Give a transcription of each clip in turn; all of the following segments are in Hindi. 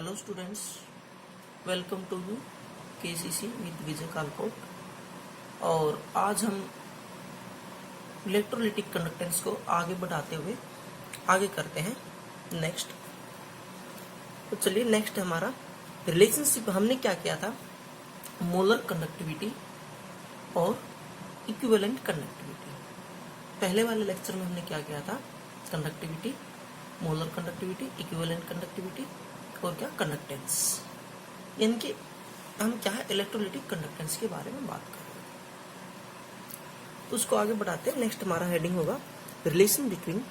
Hello students, welcome to U KCC with Vijay Kalkot. और आज हम इलेक्ट्रोलिटिक कंडक्टेंस को आगे बढ़ाते हुए आगे करते हैं नेक्स्ट। तो चलिए नेक्स्ट हमारा रिलेशनशिप। हमने क्या किया था, मोलर कंडक्टिविटी और इक्विवेलेंट कंडक्टिविटी। पहले वाले लेक्चर में हमने क्या किया था, conductivity, molar conductivity, equivalent conductivity और क्या कंडक्टेंस, यानी कि हम क्या है इलेक्ट्रोलिटिक कंडक्टेंस के बारे में बात कर रहे हैं। तो उसको आगे बढ़ाते हैं। नेक्स्ट हमारा हेडिंग होगा relation between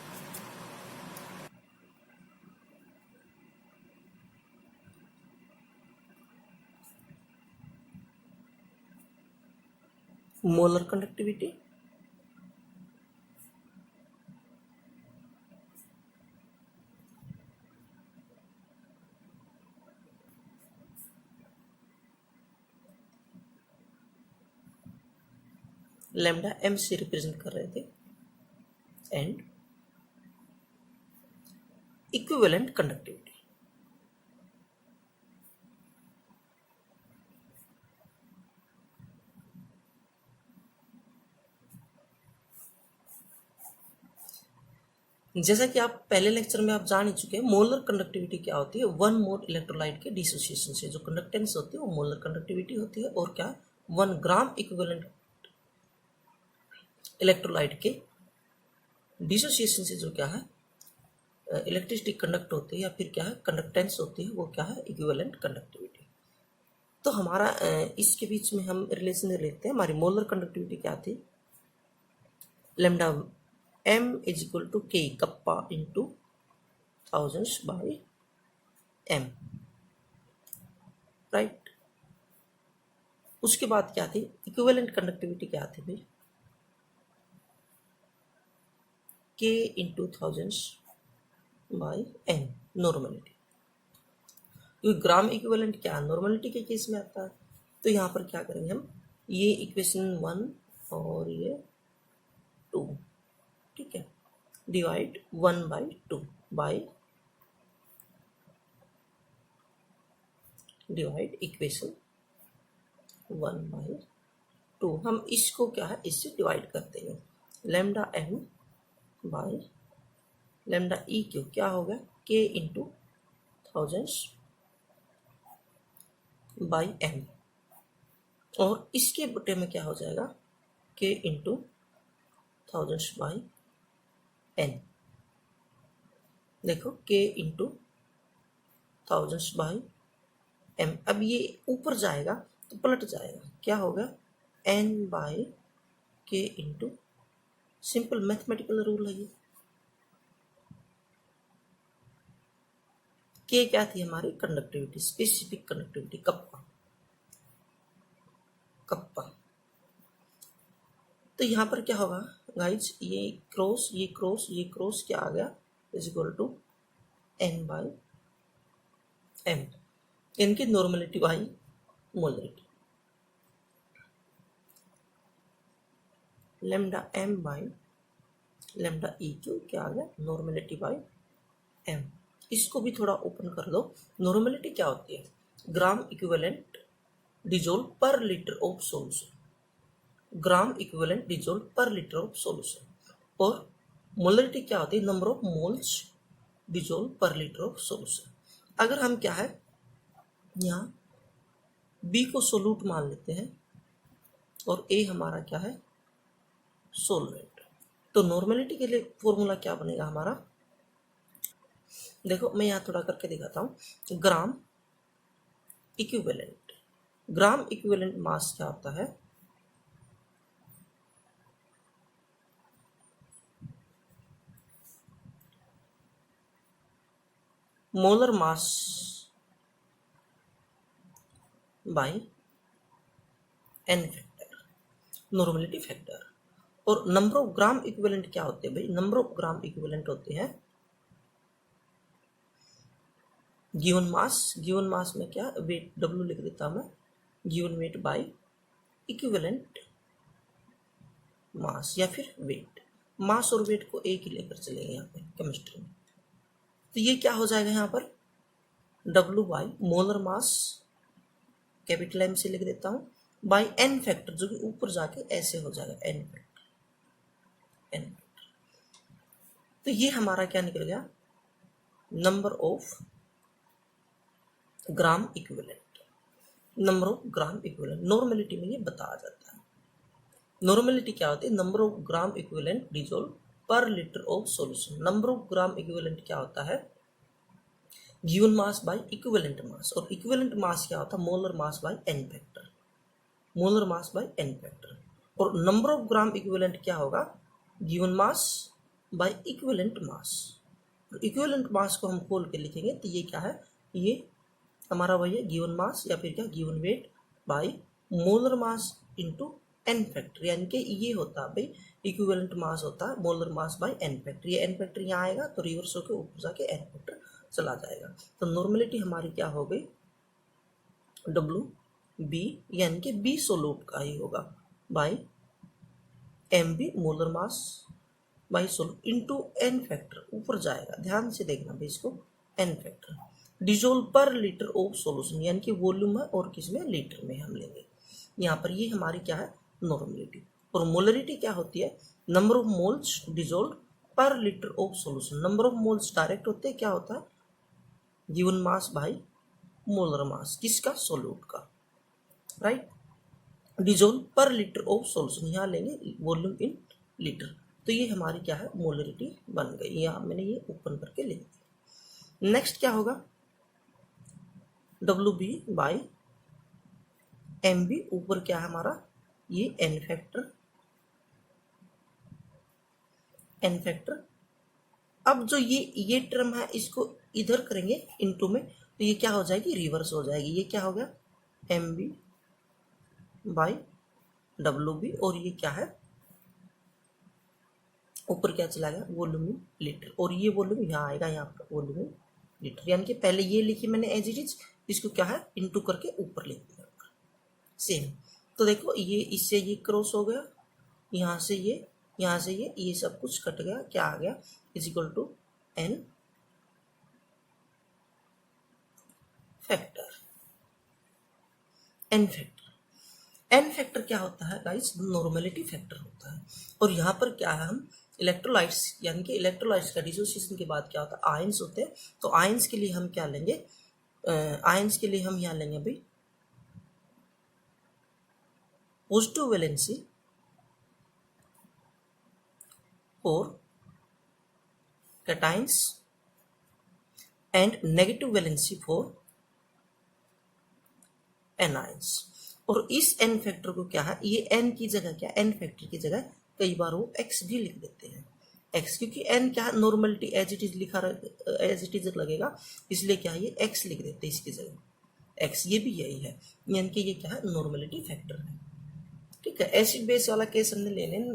molar conductivity lambda m से रिप्रेजेंट कर रहे थे एंड इक्विवेलेंट कंडक्टिविटी। जैसा कि आप पहले लेक्चर में आप जान ही चुके हैं, मोलर कंडक्टिविटी क्या होती है, वन मोल इलेक्ट्रोलाइट के डिसोसिएशन से जो कंडक्टेंस होती है वो मोलर कंडक्टिविटी होती है। और क्या, 1 ग्राम इक्विवेलेंट इलेक्ट्रोलाइट के डिसोसिएशन से जो क्या है इलेक्ट्रिसिटी कंडक्ट होती है या फिर क्या है कंडक्टेंस होती है, वो क्या है इक्विवेलेंट कंडक्टिविटी। तो हमारा इसके बीच में हम रिलेशन लेते हैं। हमारी मोलर कंडक्टिविटी क्या थी, lambda m is equal to k kappa into thousands by m, right. उसके बाद क्या थी, इक्विवेलेंट कंडक्टिविटी क्या थी भाई, k into thousands by m normality. क्योंकि ग्राम इक्विवेलेंट क्या नॉर्मलिटी के केस में आता है। तो यहाँ पर क्या करेंगे हम, ये इक्वेशन 1 और ये 2, ठीक है, डिवाइड 1/2 बाई डिवाइड इक्वेशन 1/2। हम इसको क्या है इससे डिवाइड कर देंगे। Lambda m by lambda E q क्या होगा, k into thousands by m, और इसके बटे में क्या हो जाएगा, k into thousands by n। देखो k into thousands by m, अब ये ऊपर जाएगा तो पलट जाएगा, क्या होगा n by k into, simple mathematical rule है ये। k क्या थी हमारी conductivity, specific conductivity, kappa kappa. तो यहाँ पर क्या होगा गाइज, ये क्रॉस ये क्रॉस ये क्रॉस क्या आ गया, is equal to n by m, इनकी normality by molarity. Lambda m by lambda E q क्या आ गया, नॉर्मलिटी बाई m। इसको भी थोड़ा ओपन कर दो। नॉर्मलिटी क्या होती है, ग्राम इक्विवेलेंट डिजोल्व पर litre of solution, gram equivalent dissolve पर लीटर ऑफ सॉल्यूशन। और मोलरिटी क्या होती है, नंबर ऑफ मोल्स डिजोल्व पर लीटर ऑफ सॉल्यूशन। अगर हम क्या है यहाँ बी को सोल्यूट मान लेते हैं और ए हमारा क्या है सोलवेंट, तो नॉर्मलिटी के लिए फॉर्मूला क्या बनेगा हमारा, देखो मैं यहाँ थोड़ा करके दिखाता हूँ। Gram equivalent, gram equivalent mass क्या होता है, molar mass by n factor, normality factor. और नंबर ऑफ ग्राम इक्विवेलेंट क्या होते हैं भाई, नंबर ऑफ ग्राम इक्विवेलेंट होते हैं गिवन मास में क्या वेट W लिख देता हूं मैं, गिवन वेट बाय इक्विवेलेंट मास या फिर वेट। मास और वेट को एक ही लेकर चलेंगे यहाँ पे केमिस्ट्री में। तो ये क्या हो जाएगा यहाँ पर W by molar mass, capital M से लिख देता हूँ, बाई n फैक्टर, जो कि ऊपर जाके ऐसे हो जाएगा n फैक्टर, n फैक्टर। तो ये हमारा क्या निकल गया, number of gram equivalent, number of gram equivalent. Normality में ये बताया जाता है। नॉर्मेलिटी क्या होती है, number of gram equivalent dissolve पर litre of solution. Number of gram equivalent क्या होता है, given mass by equivalent mass, और इक्विवेलेंट मास क्या होता है, molar mass by n factor, molar mass by n factor. और नंबर ऑफ ग्राम इक्विवेलेंट क्या होगा, given mass by equivalent mass. Equivalent mass को हम खोल के लिखेंगे तो ये क्या है, ये हमारा वही है गिवन मास या फिर क्या given weight by molar mass into n factor, यानी कि ये होता है भाई इक्विवेलेंट मास होता है molar mass by n factor. ये n फैक्टर यहाँ आएगा तो रिवर्स होकर ऊपर जाके n फैक्टर चला जाएगा। तो नॉर्मेलिटी हमारी क्या हो गई, डब्ल्यू बी, यानी कि बी सोल्यूट का ही होगा, by m b molar mass by solute into n factor, ऊपर जाएगा, ध्यान से देखना भाई इसको, एन फैक्टर डिजोल्व पर लीटर ऑफ सॉल्यूशन, यानी कि वॉल्यूम है और किसमें, लीटर में हम लेंगे। यहाँ पर ये हमारी क्या है, नॉर्मेलिटी। और मोलरिटी क्या होती है, नंबर ऑफ मोल्स डिजोल्व पर litre of solution. Number of moles direct होते हैं, क्या होता है, given mass by molar mass, किसका, सोल्यूट का, राइट। डिजोल्व पर लीटर ऑफ सॉल्यूशन, यहाँ लेंगे वॉल्यूम इन लीटर। तो ये हमारी क्या है, मोलरिटी बन गई, यहाँ मैंने ये ओपन करके ले लिया। नेक्स्ट क्या होगा, डब्ल्यू बी बाई एम बी, ऊपर क्या है हमारा, ये एन फैक्टर, एन फैक्टर। अब जो ये टर्म है इसको इधर करेंगे इनटू में, तो ये क्या हो जाएगी, रिवर्स हो जाएगी। ये क्या हो गया, एम बी बाई डब्ल्यू बी, और ये क्या है, ऊपर क्या चला गया, वॉल्यूम इन लीटर, और ये वॉल्यूम यहाँ आएगा, यहाँ पर वॉल्यूम इन लीटर, यानी कि पहले ये लिखी मैंने एज इट इज, इसको क्या है, इनटू करके ऊपर लिख दिया सेम। तो देखो ये इससे ये क्रॉस हो गया, यहाँ से ये सब कुछ कट गया, क्या आ गया, is equal to n factor, n factor. N factor क्या होता है गाइस, नॉर्मेलिटी फैक्टर होता है। और यहाँ पर क्या है, हम इलेक्ट्रोलाइट्स, यानी कि इलेक्ट्रोलाइट्स का डिसोसिएशन के बाद क्या होता है, आयंस होते हैं। तो आयंस के लिए हम क्या लेंगे, आयंस के लिए हम यहाँ लेंगे भाई positive valency for cations and negative valency for anions। और इस n फैक्टर को क्या है, ये n की जगह क्या, n फैक्टर की जगह कई बार वो x भी लिख देते हैं, x, क्योंकि n क्या है, नॉर्मलिटी एज इट इज लिखा, एज इट इज लगेगा, इसलिए क्या है, ये x लिख देते हैं इसकी जगह, x, ये भी यही है, यानी कि ये क्या है, नॉर्मलिटी फैक्टर है। ठीक है, एसिड बेस वाला केस हमने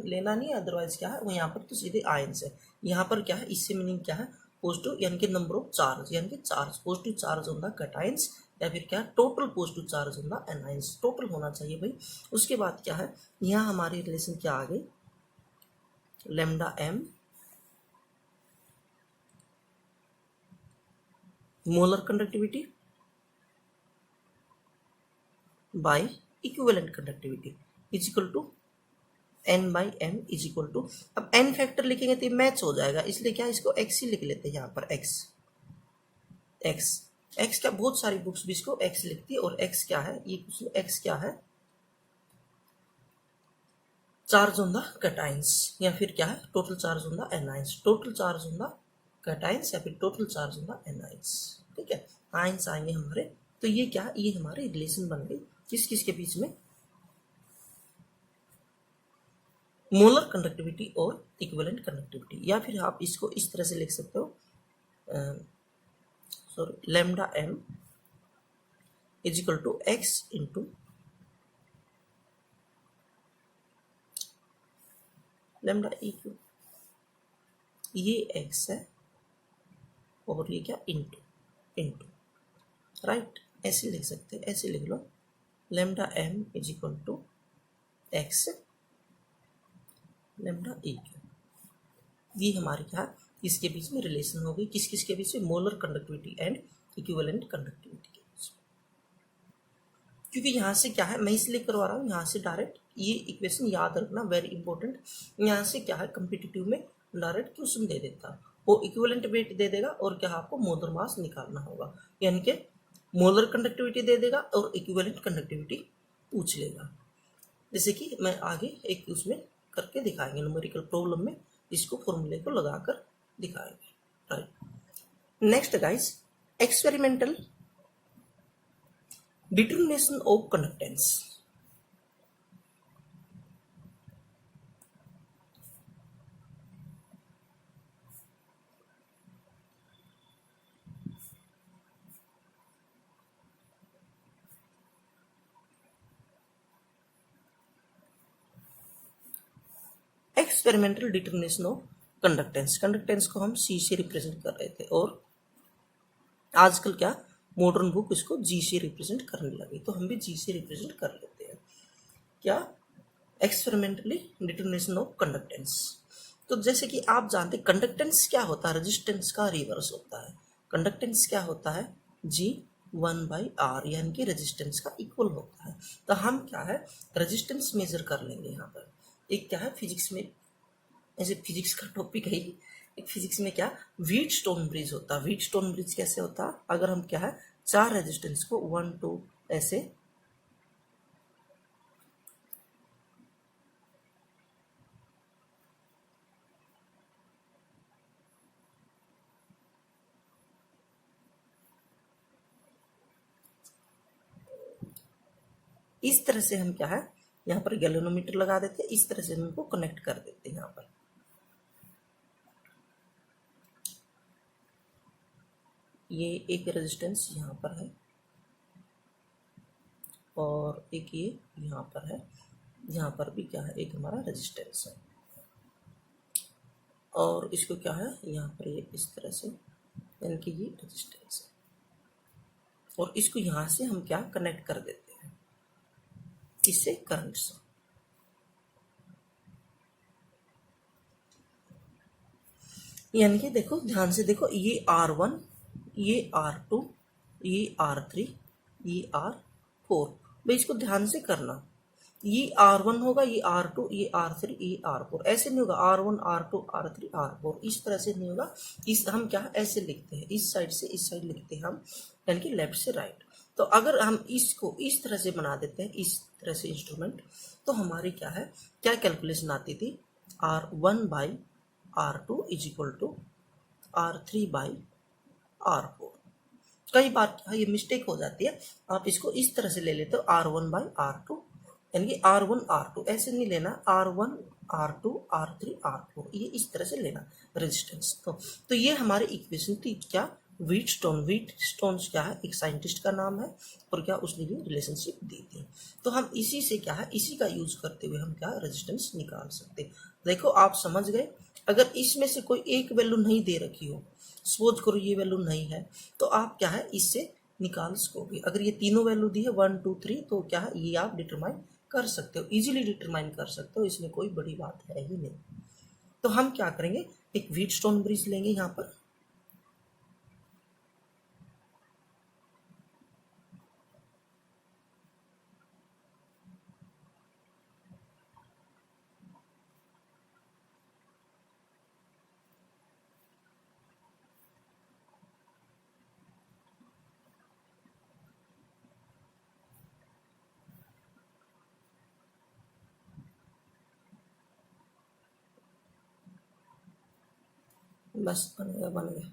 लेना नहीं, अदरवाइज क्या है वो यहाँ पर तो सीधे आयंस है। यहाँ पर क्या है, इससे मीनिंग क्या है, पॉजिटिव, यानी कि नंबर ऑफ चार्ज, यानी कि charge, positive charge on the cations, या फिर क्या, total positive charge on the anions, total होना चाहिए भाई। उसके बाद क्या है, यहाँ हमारी रिलेशन क्या आ गई, lambda m molar conductivity by equivalent conductivity is equal to n by m is equal to, अब n फैक्टर लिखेंगे तो मैच हो जाएगा, इसलिए क्या, इसको x ही लिख लेते हैं यहाँ पर, x क्या, बहुत सारी बुक्स भी इसको x लिखती है, और x क्या है, ये कुछ x क्या है, चार्ज ऑन द कैटायंस, या फिर क्या है, total charge on the anions, total charge on the cations, या फिर total charge on the anions. ठीक है, आयंस आएंगे हमारे। तो ये क्या, ये हमारी रिलेशन बन गई किस किस के बीच में, मोलर कंडक्टिविटी और इक्विवेलेंट कंडक्टिविटी। या फिर आप इसको इस तरह से लिख सकते हो, sorry, lambda M is equal to x into lambda E Q, ये एक्स है और ये क्या, इंटू इंटू, राइट, ऐसे लिख सकते हैं, ऐसे लिख लो, lambda M is equal to X lambda E Q. ये हमारी क्या, इसके बीच में रिलेशन हो गई, किस किस के बीच में, molar conductivity and equivalent conductivity के यूज में। क्योंकि यहाँ से क्या है, मैं इसलिए करवा रहा हूँ, यहाँ से डायरेक्ट ये इक्वेशन याद रखना वेरी इंपॉर्टेंट। यहाँ से क्या है, कंपिटिटिव में डायरेक्ट क्वेश्चन दे देता है, वो इक्विवेलेंट वेट दे देगा और क्या आपको मोलर मास निकालना होगा, यानी कि मोलर कंडक्टिविटी दे देगा और इक्विवेलेंट कंडक्टिविटी पूछ लेगा। जैसे कि मैं आगे एक उसमें करके दिखाएंगे, न्यूमेरिकल प्रॉब्लम में इसको फॉर्मूले को लगाकर दिखाएंगे। Right, next guys, experimental determination of conductance। Experimental determination of conductance, conductance को हम सी से रिप्रेजेंट कर रहे थे और आजकल क्या मॉडर्न बुक इसको जी से रिप्रेजेंट करने लगी, तो हम भी जी से रिप्रेजेंट कर लेते हैं। क्या, एक्सपेरिमेंटली डिटर्मिनेशन ऑफ कंडक्टेंस। तो जैसे कि आप जानते हैं कंडक्टेंस क्या होता है, रेजिस्टेंस का रिवर्स होता है। कंडक्टेंस क्या होता है, जी 1/r, यानी कि रेजिस्टेंस का इक्वल होता है। तो हम क्या है, रेजिस्टेंस मेजर कर लेंगे यहाँ पर। एक क्या है, फिजिक्स में, ऐसे फिजिक्स का टॉपिक है, एक फिजिक्स में क्या व्हीटस्टोन ब्रिज होता है। व्हीटस्टोन ब्रिज कैसे होता है, अगर हम क्या है 4 रेजिस्टेंस को 1 2 ऐसे इस तरह से हम क्या है यहाँ पर गैल्वेनोमीटर लगा देते हैं, इस तरह से हम इनको कनेक्ट कर देते हैं। यहाँ पर ये एक रेजिस्टेंस यहाँ पर है और एक ये यहाँ पर है, यहाँ पर भी क्या है एक हमारा रेजिस्टेंस है और इसको क्या है यहाँ पर ये इस तरह से, यानी कि ये रेजिस्टेंस है और इसको यहाँ से हम क्या कनेक्ट कर देते हैं इससे करंट से। यानी कि देखो ध्यान से देखो, ये R1, ये R2, ये R3, ये R4, भाई इसको ध्यान से करना। ये R1 होगा, ये R2, ये R3, ये R4, ऐसे नहीं होगा R1 R2 R3 R4, इस तरह से नहीं होगा। इस हम क्या ऐसे लिखते हैं, इस साइड से इस साइड लिखते हैं हम, यानी कि लेफ्ट से राइट। तो अगर हम इसको इस तरह से बना देते हैं, इस तरह से इंस्ट्रूमेंट, तो हमारी क्या है, क्या कैलकुलेशन आती थी, R1/R2 is equal to R3/R4। कई बार क्या ये मिस्टेक हो जाती है, आप इसको इस तरह से ले लेते हो R1/R2, यानी कि R1 R2, ऐसे नहीं लेना R1 R2 R3 R4, ये इस तरह से लेना रेजिस्टेंस। तो ये हमारी इक्वेशन थी क्या, व्हीटस्टोन। व्हीटस्टोन क्या है, एक साइंटिस्ट का नाम है और क्या उसने ये रिलेशनशिप दी थी। तो हम इसी से क्या है, इसी का यूज करते हुए हम क्या रेजिस्टेंस निकाल सकते। देखो आप समझ गए, अगर इसमें से कोई एक वैल्यू नहीं दे रखी हो, सपोज करो ये वैल्यू नहीं है, तो आप क्या है इससे निकाल सकोगे। अगर ये तीनों वैल्यू दी है 1 2 3, तो क्या है ये आप डिटरमाइन कर सकते हो, इजीली डिटरमाइन कर सकते हो, इसमें कोई बड़ी बात है ही नहीं। तो हम क्या करेंगे, एक व्हीटस्टोन ब्रिज लेंगे यहाँ पर, बस बन गया बन गया।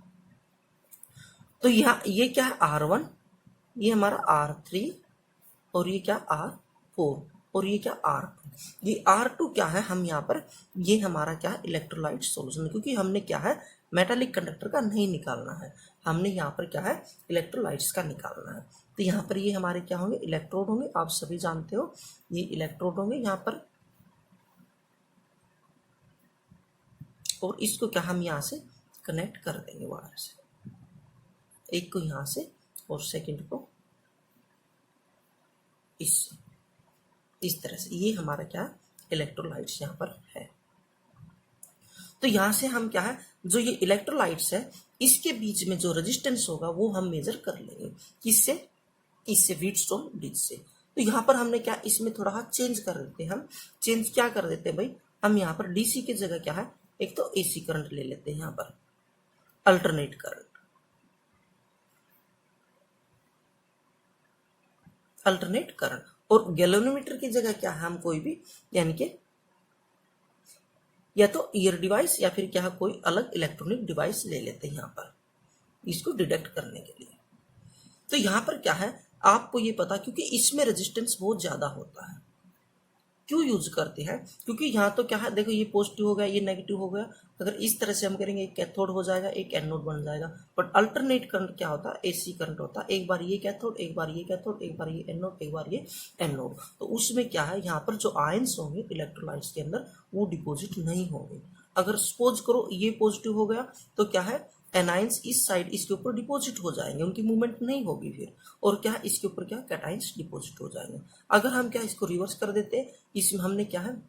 तो यहाँ ये क्या है R1, ये हमारा R3 और ये क्या R4 और ये क्या R2। ये R2 क्या है, हम यहाँ पर ये हमारा क्या है इलेक्ट्रोलाइट सॉल्यूशन, क्योंकि हमने क्या है मेटालिक कंडक्टर का नहीं निकालना है, हमने यहाँ पर क्या है इलेक्ट्रोलाइट्स का निकालना है। तो यहाँ पर ये हमारे क्या होंगे, इलेक्ट्रोड होंगे, आप सभी जानते हो ये इलेक्ट्रोड होंगे यहाँ पर, और इसको क्या हम यहाँ से कनेक्ट कर देंगे वायर से, एक को यहाँ से और सेकंड को इस तरह से। ये हमारा क्या इलेक्ट्रोलाइट्स यहाँ पर है। तो यहां से हम क्या है, जो ये इलेक्ट्रोलाइट्स है इसके बीच में जो रेजिस्टेंस होगा वो हम मेजर कर लेंगे। किससे? इससे, व्हीटस्टोन ब्रिज से। तो यहाँ पर हमने क्या, इसमें थोड़ा सा चेंज कर देते हैं हम। चेंज क्या कर देते हैं भाई, हम यहाँ पर डीसी की जगह क्या है, एक तो एसी करंट ले लेते हैं यहाँ पर, अल्टरनेट करंट, अल्टरनेट करंट। और गैल्वेनोमीटर की जगह क्या है, हम कोई भी यानी कि या तो ईयर डिवाइस या फिर क्या कोई अलग इलेक्ट्रॉनिक डिवाइस ले लेते हैं यहाँ पर इसको डिटेक्ट करने के लिए। तो यहाँ पर क्या है, आपको ये पता, क्योंकि इसमें रेजिस्टेंस बहुत ज्यादा होता है। क्यों यूज करते हैं? क्योंकि यहाँ तो क्या है, देखो ये पॉजिटिव हो गया, ये नेगेटिव हो गया। अगर इस तरह से हम करेंगे, एक कैथोड हो जाएगा, एक एनोड बन जाएगा। बट अल्टरनेट करंट क्या होता है, एसी करंट होता है। एक बार ये कैथोड, एक बार ये कैथोड, एक बार ये एनोड, एक बार ये एनोड। तो उसमें क्या है, यहाँ पर जो आयंस होंगे इलेक्ट्रोलाइट्स के अंदर वो डिपोजिट नहीं होंगे। अगर सपोज करो ये पॉजिटिव हो गया तो क्या है, एनाइंस इस साइड इसके ऊपर डिपॉजिट हो जाएंगे, उनकी मूवमेंट नहीं होगी फिर। और क्या, इसके ऊपर क्या, कैटाइंस डिपॉजिट हो जाएंगे। अगर हम क्या इसको रिवर्स कर देते हैं, इसमें हमने क्या है,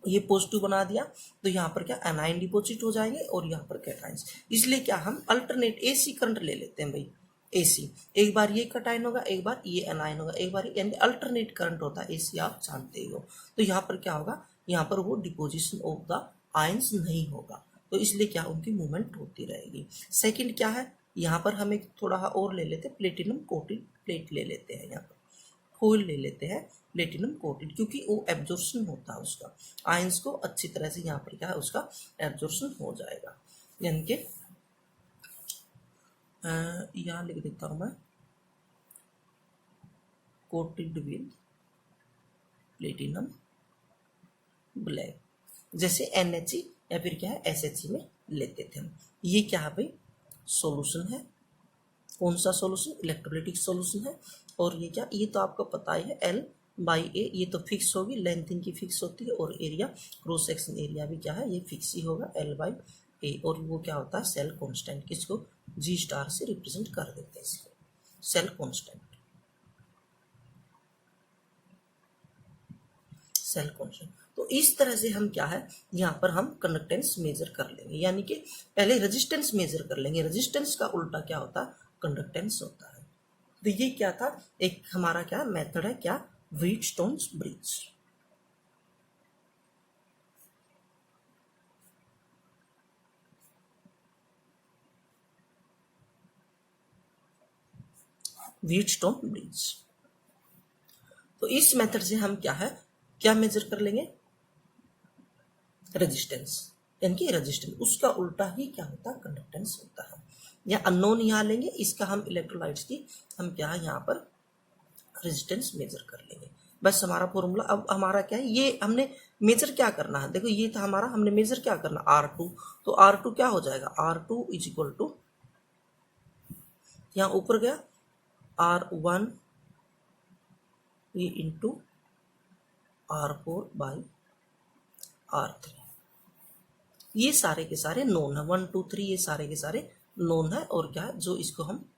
ये पॉजिटिव बना दिया, तो यहाँ पर क्या एनाइन डिपॉजिट हो जाएंगे और यहाँ पर कैटाइंस। इसलिए क्या हम अल्टरनेट एसी करंट ले लेते हैं भाई, एसी। एक बार ये कैटाइन होगा, एक बार ये एनाइन होगा, एक बार यानी अल्टरनेट करंट होता है एसी, आप जानते ही हो। तो यहाँ पर क्या होगा, यहाँ पर वो डिपोजिशन ऑफ द आयंस नहीं होगा, तो इसलिए क्या उनकी मूवमेंट होती रहेगी। सेकंड क्या है, यहाँ पर हम एक थोड़ा और ले लेते हैं, प्लेटिनम कोटेड प्लेट ले लेते हैं, यहाँ पर फॉइल ले लेते हैं प्लेटिनम कोटेड, क्योंकि वो एब्जॉर्प्शन होता है उसका, आयंस को अच्छी तरह से यहाँ पर क्या है उसका एब्जॉर्प्शन हो जाएगा। यानी कि यहाँ लिख देता हूँ मैं, कोटेड विद प्लेटिनम ब्लैक, जैसे NHE या फिर क्या है SHE में लेते थे हम। ये क्या है भाई, सॉल्यूशन है। कौन सा सॉल्यूशन? इलेक्ट्रोलाइटिक सॉल्यूशन है। और ये क्या, ये तो आपको पता ही है, L/A, ये तो फिक्स होगी, लेंथ इनकी फिक्स होती है, और एरिया, क्रॉस सेक्शन एरिया भी क्या है, ये फिक्स ही होगा, L/A। और वो क्या होता है, सेल कांस्टेंट, किसको, G* से रिप्रेजेंट कर देते हैं इसको, सेल कांस्टेंट, सेल कांस्टेंट। तो इस तरह से हम क्या है, यहाँ पर हम कंडक्टेंस मेजर कर लेंगे, यानी कि पहले रेजिस्टेंस मेजर कर लेंगे। रेजिस्टेंस का उल्टा क्या होता है, कंडक्टेंस होता है। तो ये क्या था, एक हमारा क्या मेथड है, क्या, व्हीटस्टोन ब्रिज। Wheatstone bridge. तो इस मेथड से हम क्या है, क्या मेजर कर लेंगे, रेजिस्टेंस, यानी कि रेजिस्टेंस उसका उल्टा ही क्या होता है, कंडक्टेंस होता है। या अननोन यहाँ लेंगे, इसका हम इलेक्ट्रोलाइट्स की हम क्या है यहाँ पर रेजिस्टेंस मेजर कर लेंगे। बस हमारा फॉर्मूला अब हमारा क्या है, ये हमने मेजर क्या करना है, देखो ये था हमारा, हमने मेजर क्या करना, R2। तो R2 क्या हो जाएगा, R2 इज इक्वल टू, यहाँ ऊपर गया R1 ये इंटू R4/R3। ये सारे के सारे नोन है, 1 2 3 ये सारे के सारे नोन है। और क्या है, जो इसको हम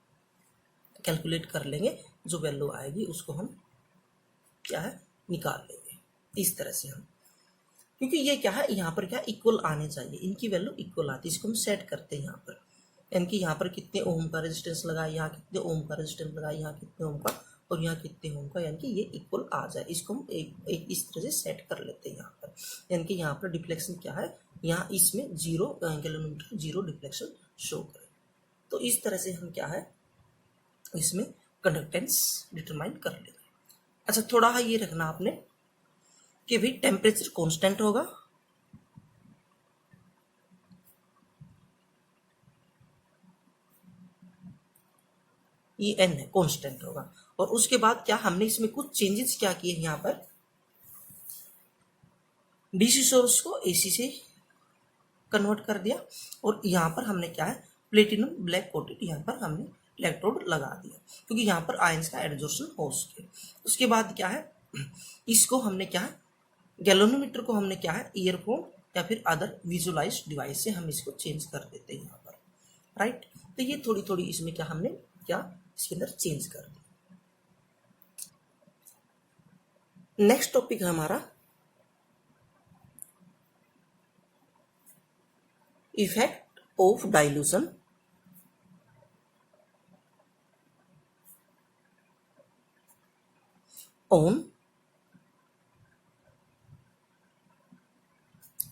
कैलकुलेट कर लेंगे, जो वैल्यू आएगी उसको हम क्या है निकाल लेंगे इस तरह से हम, क्योंकि ये क्या है, यहाँ पर क्या इक्वल आने चाहिए, इनकी वैल्यू इक्वल आती है, इसको हम सेट करते हैं यहाँ पर। यानी कि यहाँ पर कितने ओम का रेजिस्टेंस लगा, यहाँ कितने ओम का रेजिस्टेंस लगा, यहाँ कितने ओम का, और यहाँ कितने ओम का, यानी कि ये इक्वल आ जाए, इसको हम एक इस तरह से सेट कर लेते हैं यहाँ पर। यानी कि यहाँ पर डिफ्लेक्शन क्या है, यहाँ इसमें zero kilometre zero deflection show करे। तो इस तरह से हम क्या है इसमें कंडक्टेंस डिटरमाइन कर लेंगे। अच्छा, थोड़ा सा ये रखना आपने कि भाई टेम्परेचर कांस्टेंट होगा, ये N है कांस्टेंट होगा। और उसके बाद क्या हमने इसमें कुछ चेंजेस क्या किए, यहाँ पर डीसी सोर्स को एसी से कन्वर्ट कर दिया, और यहाँ पर हमने क्या है प्लेटिनम ब्लैक कोटेड यहाँ पर हमने इलेक्ट्रोड लगा दिया, क्योंकि यहाँ पर आयंस का एडजॉर्प्शन हो सके। उसके बाद क्या है, इसको हमने क्या है, गैल्वेनोमीटर को हमने क्या है ईयरफोन या फिर अदर विजुअलाइज डिवाइस से हम इसको चेंज कर देते हैं यहाँ पर, राइट। तो ये थोड़ी थोड़ी इसमें क्या हमने क्या इसके अंदर चेंज कर दी। नेक्स्ट टॉपिक है हमारा effect of dilution on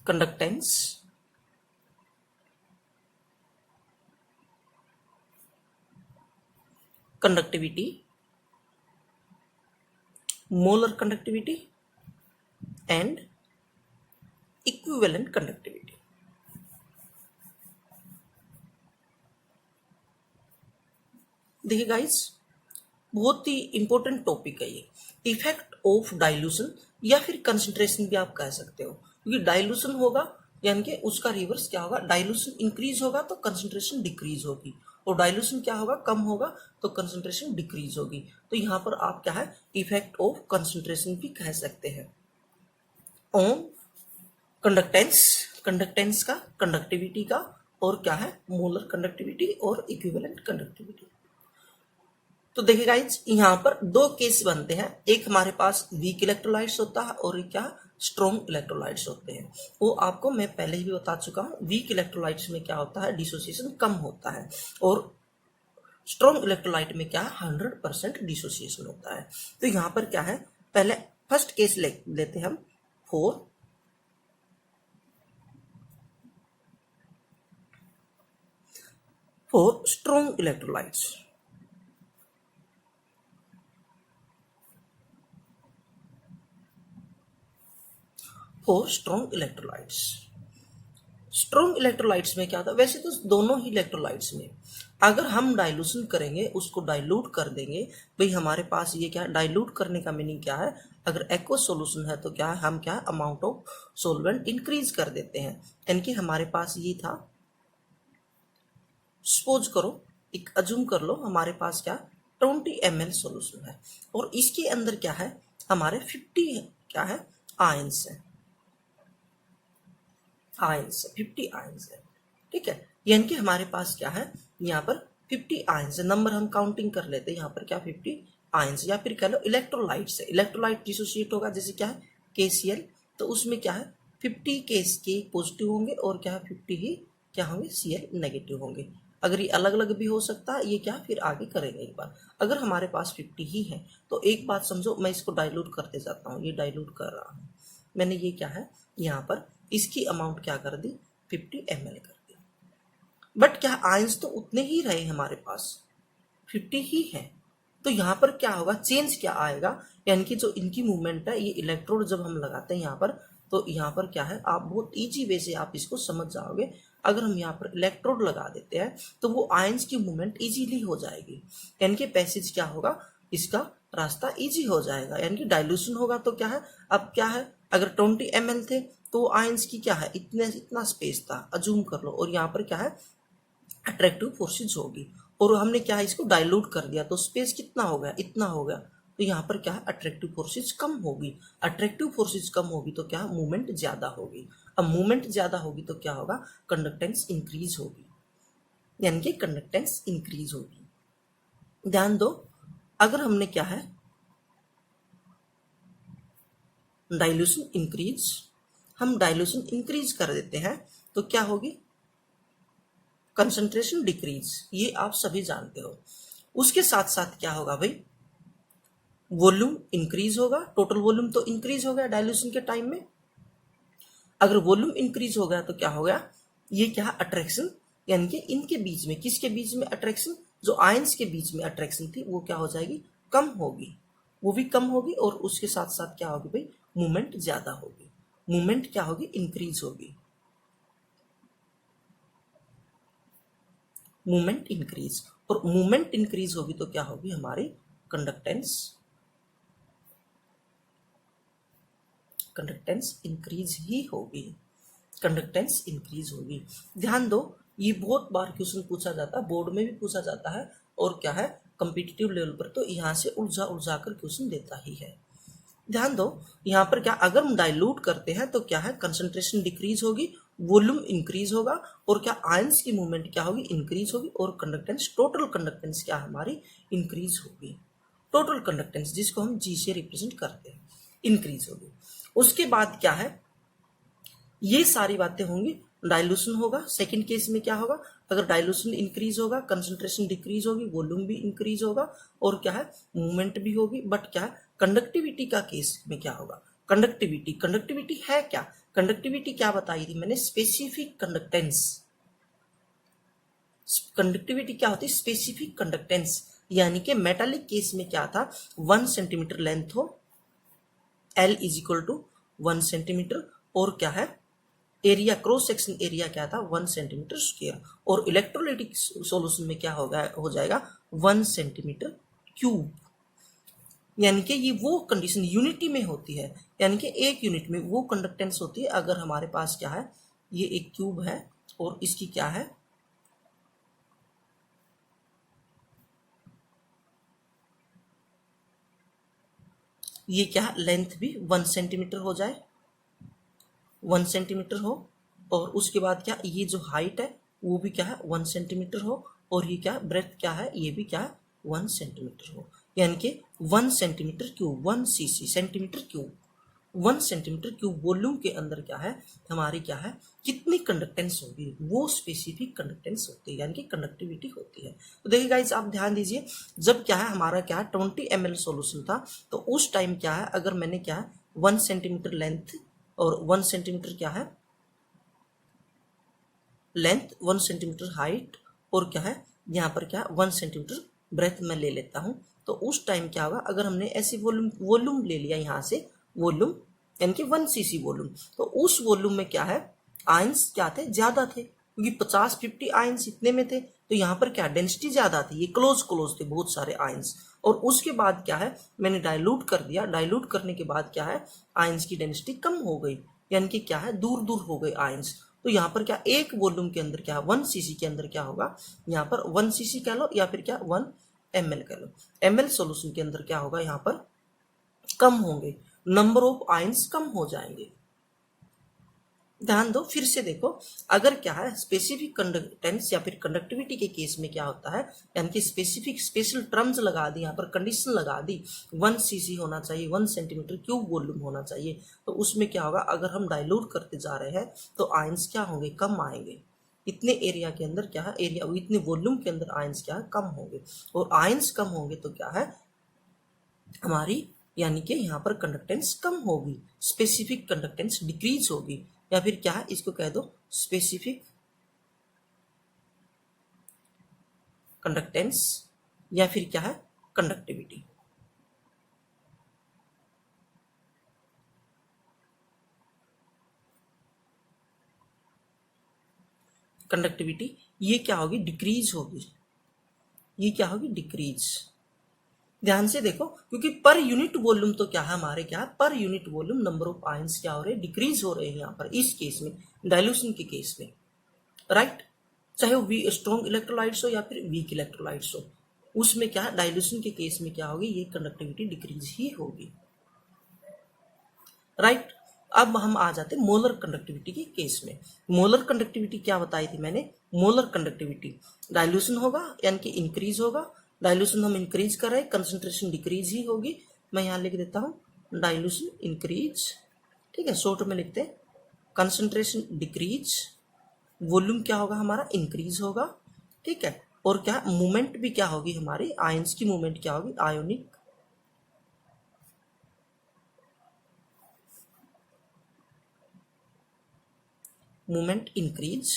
conductance conductivity, molar conductivity and equivalent conductivity. देखिए गाइस, बहुत ही इंपॉर्टेंट टॉपिक है ये, इफेक्ट ऑफ डाइल्यूशन या फिर कंसंट्रेशन भी आप कह सकते हो, क्योंकि डाइल्यूशन होगा यानी कि उसका रिवर्स क्या होगा, डाइल्यूशन इंक्रीज होगा तो कंसंट्रेशन डिक्रीज होगी, और डाइल्यूशन क्या होगा, कम होगा तो कंसंट्रेशन डिक्रीज होगी। तो यहाँ पर आप क्या है, इफेक्ट ऑफ कंसंट्रेशन भी कह सकते हैं ऑन कंडक्टेंस, कंडक्टेंस का, कंडक्टिविटी का, और क्या है, मोलर कंडक्टिविटी और इक्विवेलेंट कंडक्टिविटी। तो देखिए गाइज, यहाँ पर दो केस बनते हैं, एक हमारे पास वीक इलेक्ट्रोलाइट्स होता है और एक क्या, स्ट्रॉन्ग इलेक्ट्रोलाइट्स होते हैं। वो आपको मैं पहले ही भी बता चुका हूँ, वीक इलेक्ट्रोलाइट्स में क्या होता है, डिसोसिएशन कम होता है, और स्ट्रॉन्ग इलेक्ट्रोलाइट में क्या है, 100% डिसोसिएशन होता है। तो यहाँ पर क्या है, पहले फर्स्ट केस लेते हैं हम, four strong electrolytes. For strong electrolytes, strong electrolytes में क्या होता है, वैसे तो दोनों ही इलेक्ट्रोलाइट्स में अगर हम डाइल्यूशन करेंगे, उसको डाइल्यूट कर देंगे, भाई हमारे पास ये क्या है, डाइल्यूट करने का मीनिंग क्या है, अगर एक्वस सॉल्यूशन है तो क्या है, हम क्या अमाउंट ऑफ सॉल्वेंट इंक्रीज कर देते हैं, यानी कि हमारे पास ये था, सपोज करो, एक अज्यूम कर लो, हमारे पास क्या 20 ml सॉल्यूशन है और इसके अंदर क्या है, हमारे 50 क्या है, आयंस है, आयंस 50 आयंस है, ठीक है, यानी कि हमारे पास क्या है, यहाँ पर 50 आयंस है, नंबर हम काउंटिंग कर लेते हैं, यहाँ पर क्या 50 आयंस, या फिर कह लो इलेक्ट्रोलाइट्स है, इलेक्ट्रोलाइट डिसोसिएट होगा, जैसे क्या है KCl, तो उसमें क्या है 50 केस के पॉजिटिव होंगे और क्या है 50 ही क्या होंगे, Cl नेगेटिव होंगे। अगर ये अलग अलग भी हो सकता है, ये क्या फिर आगे करेंगे एक बार। अगर हमारे पास 50 ही है तो एक बात समझो, मैं इसको डाइल्यूट करते जाता हूँ, ये डाइल्यूट कर रहा हूँ मैंने, ये क्या है, यहाँ पर इसकी अमाउंट क्या कर दी, 50 ml कर दी, बट क्या आयंस तो उतने ही रहे हमारे पास, 50 ही है, तो यहाँ पर क्या होगा, चेंज क्या आएगा, यानी कि जो इनकी मूवमेंट है, ये इलेक्ट्रोड जब हम लगाते हैं यहाँ पर, तो यहाँ पर क्या है, आप बहुत इजी वे से आप इसको समझ जाओगे, अगर हम यहाँ पर इलेक्ट्रोड लगा देते हैं तो वो आयंस की मूवमेंट इजीली हो जाएगी, यानी कि पैसेज क्या होगा, इसका रास्ता इजी हो जाएगा, यानी कि डाइल्यूशन होगा तो क्या है, अब क्या है, अगर 20 ml थे तो आयंस की क्या है, इतना स्पेस था, अज्यूम कर लो, और यहाँ पर क्या है, अट्रैक्टिव फोर्सेज होगी, और हमने क्या है, इसको डाइल्यूट कर दिया तो स्पेस कितना हो गया, इतना हो गया, तो यहाँ पर क्या है, अट्रैक्टिव फोर्सेज कम होगी, अट्रैक्टिव फोर्सेज कम होगी तो क्या, मूवमेंट ज्यादा होगी, अब मूवमेंट ज्यादा होगी तो क्या होगा, कंडक्टेंस इंक्रीज होगी, यानी कि कंडक्टेंस इंक्रीज होगी। ध्यान दो, अगर हमने क्या है, डाइल्यूशन इंक्रीज, हम डाइल्यूशन इंक्रीज कर देते हैं तो क्या होगी, कंसंट्रेशन डिक्रीज, ये आप सभी जानते हो। उसके साथ साथ क्या होगा भाई, वॉल्यूम इंक्रीज होगा, टोटल वॉल्यूम तो इंक्रीज हो गया डाइल्यूशन के टाइम में, अगर वॉल्यूम इंक्रीज हो गया तो क्या हो गया, ये क्या अट्रैक्शन, यानी कि इनके बीच में, किसके बीच में अट्रैक्शन, जो आयंस के बीच में अट्रैक्शन थी वो क्या हो जाएगी, कम होगी, वो भी कम होगी, और उसके साथ साथ क्या होगी भाई, मूवमेंट ज्यादा होगी, मूवमेंट क्या होगी, इंक्रीज होगी, मूवमेंट इंक्रीज, और मूवमेंट इंक्रीज होगी तो क्या होगी, हमारी कंडक्टेंस, कंडक्टेंस इंक्रीज ही होगी, कंडक्टेंस इंक्रीज होगी। ध्यान दो, ये बहुत बार क्वेश्चन पूछा जाता है, बोर्ड में भी पूछा जाता है, और क्या है, कॉम्पिटिटिव लेवल पर तो यहाँ से उलझा कर क्वेश्चन देता ही है। ध्यान दो, यहाँ पर क्या, अगर हम डाइल्यूट करते हैं तो क्या है, कंसंट्रेशन डिक्रीज होगी, वॉल्यूम इंक्रीज होगा, और क्या आयंस की मूवमेंट क्या होगी, इंक्रीज होगी, और कंडक्टेंस, टोटल कंडक्टेंस क्या हमारी इंक्रीज होगी, टोटल कंडक्टेंस जिसको हम G से रिप्रेजेंट करते हैं, इंक्रीज होगी। उसके बाद क्या है, ये सारी बातें होंगी डाइल्यूशन होगा। सेकंड केस में क्या होगा, अगर डाइल्यूशन इंक्रीज होगा कंसंट्रेशन डिक्रीज होगी, वॉल्यूम भी इंक्रीज होगा और क्या है मूवमेंट भी होगी। बट क्या है कंडक्टिविटी का केस में क्या होगा, कंडक्टिविटी है क्या, कंडक्टिविटी क्या बताई थी मैंने, स्पेसिफिक कंडक्टेंस। कंडक्टिविटी क्या होती है, स्पेसिफिक कंडक्टेंस। यानी कि मेटालिक केस में क्या था, 1 सेंटीमीटर लेंथ हो, L is equal to 1 centimetre, और क्या है एरिया, क्रॉस सेक्शन एरिया क्या था 1 सेंटीमीटर स्क्वायर, और इलेक्ट्रोलाइटिक सॉल्यूशन में क्या होगा, हो जाएगा 1 सेंटीमीटर क्यूब। यानी कि ये वो कंडीशन यूनिटी में होती है, यानी कि एक यूनिट में वो कंडक्टेंस होती है। अगर हमारे पास क्या है, ये एक क्यूब है और इसकी क्या है, ये क्या लेंथ भी 1 सेंटीमीटर हो जाए, 1 सेंटीमीटर हो, और उसके बाद क्या ये जो हाइट है वो भी क्या है 1 सेंटीमीटर हो, और ये क्या ब्रेथ क्या है, ये भी क्या है 1 सेंटीमीटर हो। यानी कि 1 centimetre cube, 1 CC centimetre cube, 1 centimetre cube volume के अंदर क्या है हमारी क्या है कितनी कंडक्टेंस होगी, वो स्पेसिफिक कंडक्टेंस होती है, यानी कि कंडक्टिविटी होती है। तो देखिए गाइस आप ध्यान दीजिए, जब क्या है हमारा क्या है 20 ml सॉल्यूशन था, तो उस टाइम क्या है अगर मैंने क्या है 1 सेंटीमीटर लेंथ और 1 सेंटीमीटर क्या है लेंथ, 1 सेंटीमीटर हाइट, और क्या है यहाँ पर क्या 1 सेंटीमीटर ब्रेथ में ले लेता हूँ, तो उस टाइम क्या होगा अगर हमने ऐसे वॉल्यूम ले लिया यहाँ से वॉल्यूम, यानी कि 1 सीसी वॉल्यूम, तो उस वॉल्यूम में क्या है आयंस क्या थे ज्यादा थे, क्योंकि 50-50 आयंस इतने में थे, तो यहाँ पर क्या डेंसिटी ज्यादा थी, ये क्लोज थे बहुत सारे आयंस। और उसके बाद क्या है मैंने डाइल्यूट कर दिया, डाइल्यूट करने के बाद क्या है आयंस की डेंसिटी कम हो गई, यानी कि क्या है दूर दूर हो गए आयंस। तो यहाँ पर क्या एक वॉल्यूम के अंदर क्या 1 सीसी के अंदर क्या होगा, यहाँ पर 1 सीसी कह लो या फिर क्या 1 ml कह लो, ml सॉल्यूशन के अंदर क्या होगा यहाँ पर कम होंगे, नंबर ऑफ आयंस कम हो जाएंगे। ध्यान दो फिर से देखो, अगर क्या है स्पेसिफिक कंडक्टेंस या फिर कंडक्टिविटी के केस में क्या होता है, यानी कि स्पेसिफिक स्पेशल टर्म्स लगा दी, यहाँ पर कंडीशन लगा दी 1 सीसी होना चाहिए, 1 सेंटीमीटर क्यूब वॉल्यूम होना चाहिए, तो उसमें क्या होगा अगर हम डाइल्यूट करते जा रहे हैं तो आयंस क्या होंगे कम आएंगे, इतने एरिया के अंदर क्या है एरिया इतने वॉल्यूम के अंदर आयंस क्या है कम होंगे, और आयंस कम होंगे तो क्या है हमारी यानी कि यहाँ पर कंडक्टेंस कम होगी, स्पेसिफिक कंडक्टेंस डिक्रीज होगी, या फिर क्या है इसको कह दो स्पेसिफिक कंडक्टेंस, या फिर क्या है कंडक्टिविटी। कंडक्टिविटी ये क्या होगी डिक्रीज होगी, ये क्या होगी डिक्रीज। ध्यान से देखो क्योंकि पर यूनिट वॉल्यूम तो क्या है हमारे क्या per unit volume number of ions क्या हो रहे हैं डिक्रीज हो रहे हैं यहाँ पर इस केस में, डाइल्यूशन के केस में, राइट। चाहे वो स्ट्रॉन्ग इलेक्ट्रोलाइट्स हो या फिर वीक इलेक्ट्रोलाइट्स हो, उसमें क्या डाइल्यूशन के केस में क्या होगी ये कंडक्टिविटी डिक्रीज ही होगी, राइट। अब हम आ जाते हैं मोलर कंडक्टिविटी के केस में। मोलर कंडक्टिविटी क्या बताई थी मैंने, मोलर कंडक्टिविटी डाइल्यूशन होगा यानी कि इंक्रीज होगा, डाइल्यूशन हम इंक्रीज कर रहे हैं कंसंट्रेशन डिक्रीज ही होगी, मैं यहाँ लिख देता हूँ डाइल्यूशन इंक्रीज, ठीक है शॉर्ट में लिखते हैं कंसंट्रेशन डिक्रीज, वॉल्यूम क्या होगा हमारा इंक्रीज होगा, ठीक है, और क्या मूवमेंट भी क्या होगी हमारी आयंस की मूवमेंट क्या होगी आयोनिक मूवमेंट इंक्रीज।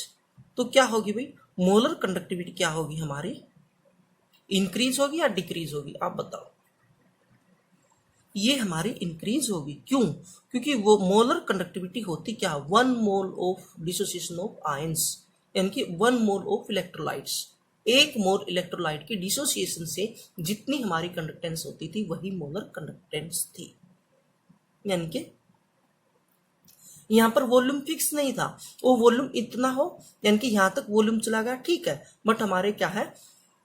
तो क्या होगी भाई मोलर कंडक्टिविटी क्या होगी हमारी इंक्रीज होगी या डिक्रीज होगी आप बताओ, ये हमारी इंक्रीज होगी, क्यों, क्योंकि वो मोलर कंडक्टिविटी होती क्या 1 mole of dissociation of ions, यानी कि 1 मोल ऑफ इलेक्ट्रोलाइट्स, एक मोल इलेक्ट्रोलाइट की डिसोसिएशन से जितनी हमारी कंडक्टेंस होती थी वही मोलर कंडक्टेंस थी। यानी कि यहाँ पर वॉल्यूम फिक्स नहीं था, वो वॉल्यूम इतना हो यानी कि यहाँ तक वॉल्यूम चला गया ठीक है, बट हमारे क्या है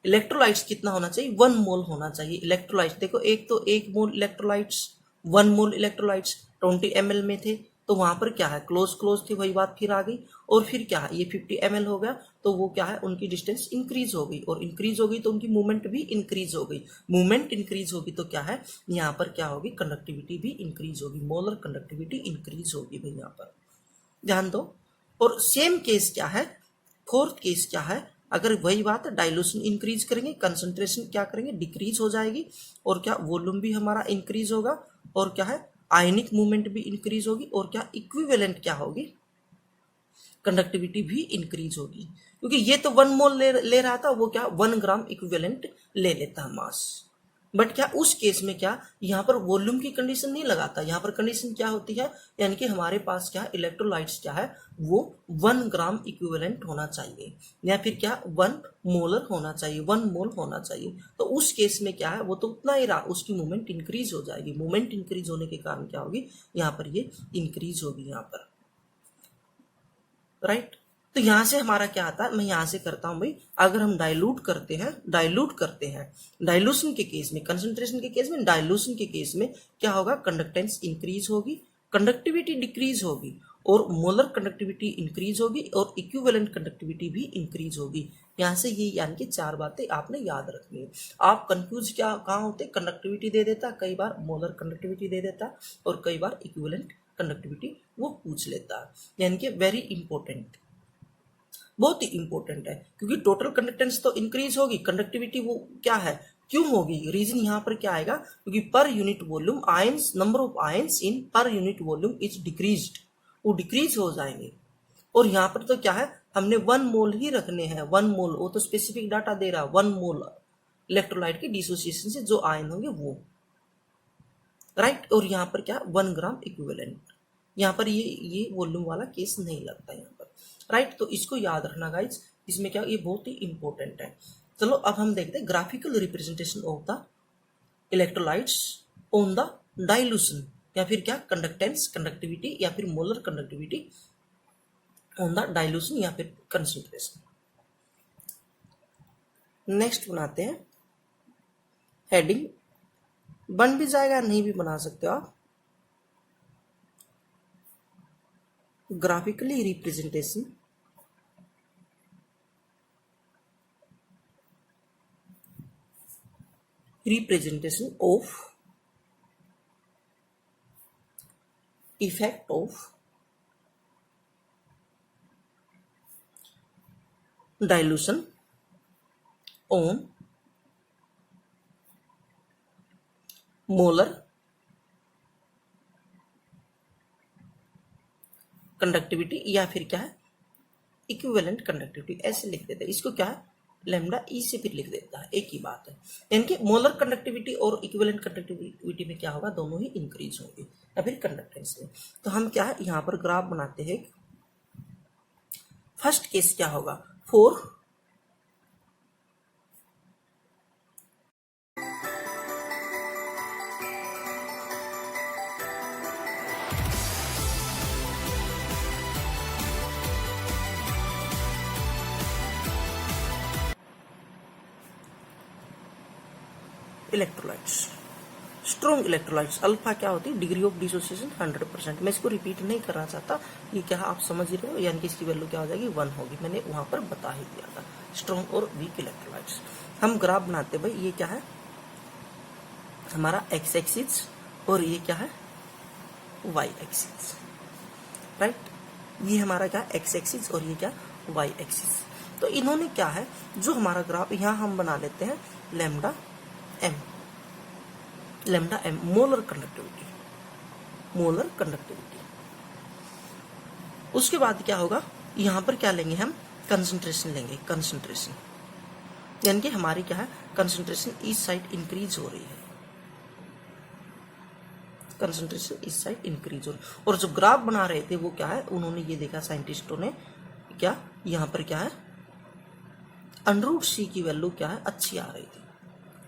इलेक्ट्रोलाइट्स कितना होना चाहिए 1 मोल होना चाहिए इलेक्ट्रोलाइट्स। देखो एक तो 1 मोल इलेक्ट्रोलाइट्स 1 मोल इलेक्ट्रोलाइट्स 20 ml में थे, तो वहां पर क्या है क्लोज थे वही बात फिर आ गई, और फिर क्या है ये 50 ml हो गया, तो वो क्या है उनकी डिस्टेंस इंक्रीज हो गई, और इंक्रीज हो गई तो उनकी मूवमेंट भी इंक्रीज हो गई, मूवमेंट इंक्रीज होगी तो क्या है यहाँ पर क्या होगी कंडक्टिविटी भी इंक्रीज होगी, मोलर कंडक्टिविटी इंक्रीज होगी भाई यहाँ पर। ध्यान दो और सेम केस क्या है, फोर्थ केस क्या है, अगर वही बात है डाइल्यूशन इंक्रीज करेंगे, कंसंट्रेशन क्या करेंगे, डिक्रीज हो जाएगी, और क्या वॉल्यूम भी हमारा इंक्रीज होगा, और क्या है आयनिक मूवमेंट भी इंक्रीज होगी, और क्या इक्विवेलेंट क्या होगी, कंडक्टिविटी भी इंक्रीज होगी। क्योंकि ये तो 1 मोल ले रहा था, वो क्या 1 ग्राम इक्विवेलेंट ले लेता है मास। बट क्या उस केस में क्या यहाँ पर वॉल्यूम की कंडीशन नहीं लगाता, यहाँ पर कंडीशन क्या होती है, यानी कि हमारे पास क्या इलेक्ट्रोलाइट्स क्या है वो 1 ग्राम इक्विवेलेंट होना चाहिए, या फिर क्या 1 मोलर होना चाहिए, 1 मोल होना चाहिए। तो उस केस में क्या है वो तो उतना ही रहा, उसकी मूवमेंट इंक्रीज हो जाएगी। मूवमेंट इंक्रीज होने के कारण क्या होगी, यहाँ पर ये इंक्रीज होगी यहाँ पर, राइट। तो यहां से हमारा क्या आता है, मैं यहां से करता हूं भाई, अगर हम डाइल्यूट करते हैं डाइल्यूशन के केस में, कंसंट्रेशन के केस में, डाइल्यूशन के केस में क्या होगा, कंडक्टेंस इंक्रीज होगी, कंडक्टिविटी डिक्रीज होगी, और मोलर कंडक्टिविटी इंक्रीज होगी, और इक्विवेलेंट कंडक्टिविटी भी इंक्रीज होगी। यहां से ये यानी कि 4 बातें आपने याद रखनी है। आप कंफ्यूज क्या कहाँ होते, कंडक्टिविटी दे देता, कई बार मोलर कंडक्टिविटी दे देता, और कई बार इक्विवेलेंट कंडक्टिविटी वो पूछ लेता है, यानी कि वेरी इंपॉर्टेंट, बहुत ही इंपॉर्टेंट है। क्योंकि टोटल कंडक्टेंस तो इंक्रीज होगी, कंडक्टिविटी वो क्या है क्यों होगी, रीजन यहाँ पर क्या आएगा, क्योंकि per unit volume ions, number of ions in per unit volume is decreased, वो डिक्रीज हो जाएंगे। और यहाँ पर तो क्या है, हमने 1 मोल ही रखने हैं, 1 मोल, वो तो स्पेसिफिक डाटा दे रहा है, 1 मोल इलेक्ट्रोलाइट के डिसोसिएशन से जो आयन होंगे वो, राइट। और यहाँ पर क्या 1 ग्राम इक्विवेलेंट, यहाँ पर ये वॉल्यूम वाला केस नहीं लगता यहाँ पर, राइट। तो इसको याद रखना गाइज, इसमें क्या ये बहुत ही इंपॉर्टेंट है। चलो अब हम देखते हैं graphical representation of the electrolytes on the dilution, या फिर क्या कंडक्टेंस, कंडक्टिविटी, या फिर molar conductivity on the dilution, या फिर कंसंट्रेशन। नेक्स्ट बनाते हैं हेडिंग, बन भी जाएगा नहीं भी बना सकते हो आप, graphically representation of effect of dilution on molar conductivity, या फिर क्या है इक्विवेलेंट कंडक्टिविटी, ऐसे लिख देते हैं। इसको क्या है लैम्डा ई से फिर लिख देता है, एक ही बात है। यानी कि मोलर कंडक्टिविटी और इक्विवेलेंट कंडक्टिविटी में क्या होगा, दोनों ही इंक्रीज होंगे, या फिर कंडक्टेंस में। तो हम क्या है यहाँ पर ग्राफ बनाते हैं। फर्स्ट केस क्या होगा, 4 इलेक्ट्रोलाइट्स, स्ट्रॉन्ग इलेक्ट्रोलाइट्स, अल्फा क्या होती है, डिग्री ऑफ डिसोसिएशन 100%। मैं इसको रिपीट नहीं करना चाहता, ये क्या आप समझ रहे हो, यानी कि इसकी वैल्यू क्या हो जाएगी 1 होगी, मैंने वहां पर बता ही दिया था। स्ट्रॉन्ग और वीक इलेक्ट्रोलाइट्स हम ग्राफ बनाते भाई, ये क्या है हमारा एक्स एक्सिस, और ये क्या है वाई एक्सिस, राइट। ये हमारा क्या एक्स एक्सिस और ये क्या वाई एक्सिस। तो इन्होंने क्या है, जो हमारा ग्राफ यहाँ हम बना लेते हैं लैम्डा एम मोलर कंडक्टिविटी। उसके बाद क्या होगा, यहां पर क्या लेंगे हम कंसंट्रेशन लेंगे, कंसंट्रेशन यानी कि हमारी क्या है कंसंट्रेशन इस साइड इंक्रीज हो रही है, कंसंट्रेशन इस साइड इंक्रीज हो रही है। और जो ग्राफ बना रहे थे वो क्या है, उन्होंने ये देखा साइंटिस्टों ने क्या यहां पर क्या है √C की वैल्यू क्या है अच्छी आ रही थी।